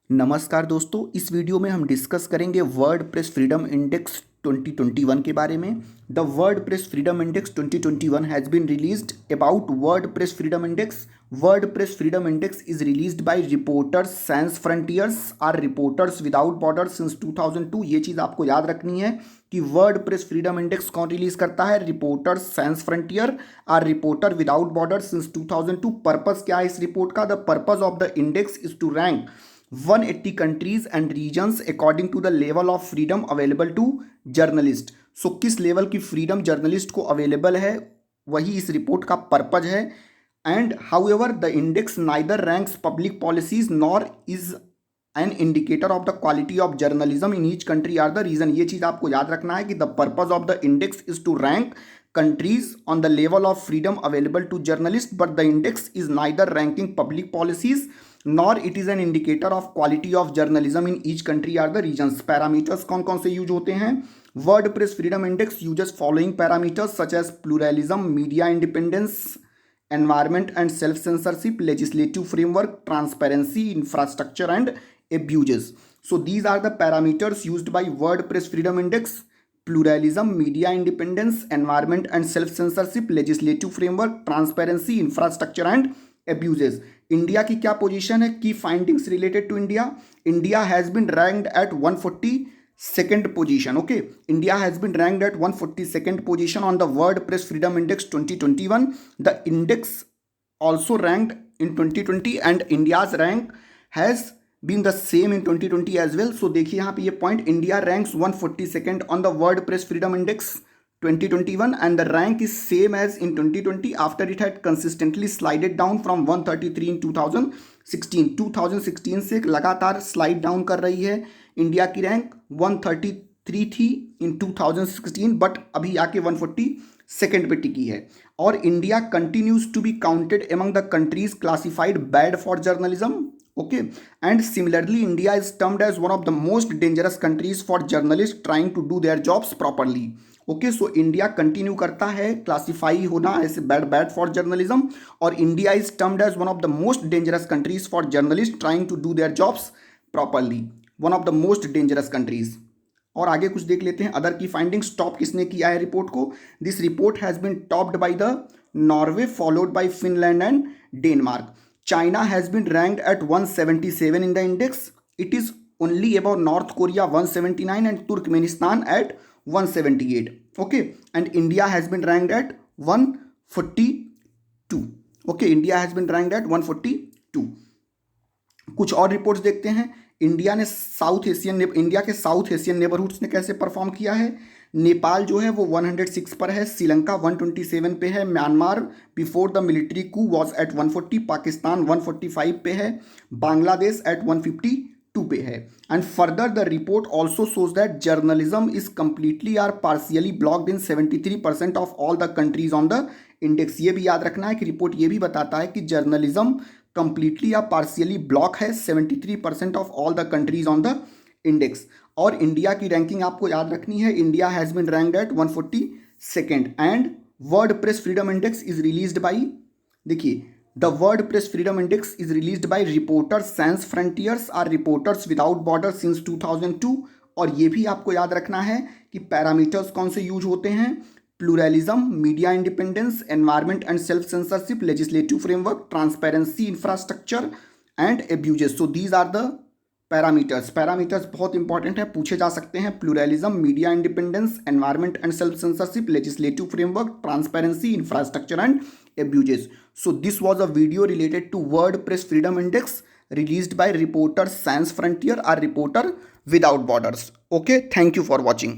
नमस्कार दोस्तों, इस वीडियो में हम डिस्कस करेंगे वर्डप्रेस फ्रीडम इंडेक्स 2021 के बारे में। The world press freedom index 2021 has been released. About world press freedom index, world press freedom index is released by reporters sans frontiers or reporters without borders since 2002। ये चीज़ आपको याद रखनी है कि वर्डप्रेस फ्रीडम इंडेक्स कौन रिलीज करता है? Reporters sans frontier or reporter without border since 2002। Purpose क्या है इस रिपोर्ट का? The purpose of the index is to rank 180 countries and regions according to the level of freedom available to journalist। सो किस level की freedom journalist को available है, वही इस रिपोर्ट का पर्पज है। And however the index neither ranks public policies nor is an indicator of the quality of journalism in each country or the region. ये चीज आपको याद रखना है कि the purpose of the index is to rank countries on the level of freedom available to journalists, but the index is neither ranking public policies nor it is an indicator of quality of journalism in each country or the regions। parameters कौन कौन से use होते हैं? World Press freedom Index uses following parameters such as pluralism, media independence, environment and self censorship, legislative framework, transparency, infrastructure and abuses। So these are the parameters used by WordPress Freedom Index: pluralism, media independence, environment and self censorship, legislative framework, transparency, infrastructure and abuses। India की क्या position है? Key findings related to India, India has been ranked at 142nd position। ओके, India has been ranked at 142nd position on the WordPress Freedom Index 2021। the index also ranked in 2020 and India's rank has been the same in 2020 as well। so देखिए यहाँ पे ये point, India ranks 142nd on the WordPress Freedom Index 2021 and the rank is same as in 2020 after it had consistently slided down from 133 in 2016 से लगातार slide down कर रही है। India की रैंक 133 थी इन 2016 बट अभी आके 142nd पे टिकी है। और India continues to be counted among the countries classified bad for journalism. Okay, and similarly India is termed as one of the most dangerous countries for journalist trying to do their jobs properly. Okay, so India continue करता है classify होना ऐसे bad for journalism, और India is termed as one of the most dangerous countries for journalist trying to do their jobs properly, one of the most dangerous countries. और आगे कुछ देख लेते हैं अदर की फाइंडिंग्स। टॉप किसने किया है रिपोर्ट को? This report has been topped by the Norway followed by Finland and Denmark. China has been ranked at 177 in the index. It is only above North Korea 179 and Turkmenistan at 178. Okay, and India has been ranked at 142. Okay, India has been ranked at 142. कुछ और reports देखते हैं। India के south Asian neighbourhoods ने कैसे perform किया है? नेपाल जो है वो 106 पर है, श्रीलंका 127 पे है, Myanmar before the military coup was at 140, Pakistan 145 पे है, बांग्लादेश एट 152 पे है। And further the report also shows that journalism is completely or partially blocked in 73% of all the countries on the index. ये भी याद रखना है कि रिपोर्ट ये भी बताता है कि जर्नलिज्म कंप्लीटली या पार्शियली ब्लॉक है 73% of all the countries on the index. और इंडिया की रैंकिंग आपको याद रखनी है, India has been ranked at 142nd and world press freedom index is released by, देखिए, the world press freedom index is released by reporters sans frontiers or reporters without border since 2002। और ये भी आपको याद रखना है कि पैरामीटर्स कौन से यूज होते हैं? Pluralism, media independence, environment and self censorship, legislative framework, transparency, infrastructure and abuses. So these are the parameters बहुत इंपॉर्टेंट है, पूछे जा सकते हैं। Pluralism, media independence, environment and self censorship, legislative framework, transparency, infrastructure and abuses. So this was a video related to world press freedom index released by reporter sans frontier or reporter without borders. Okay, thank you for watching.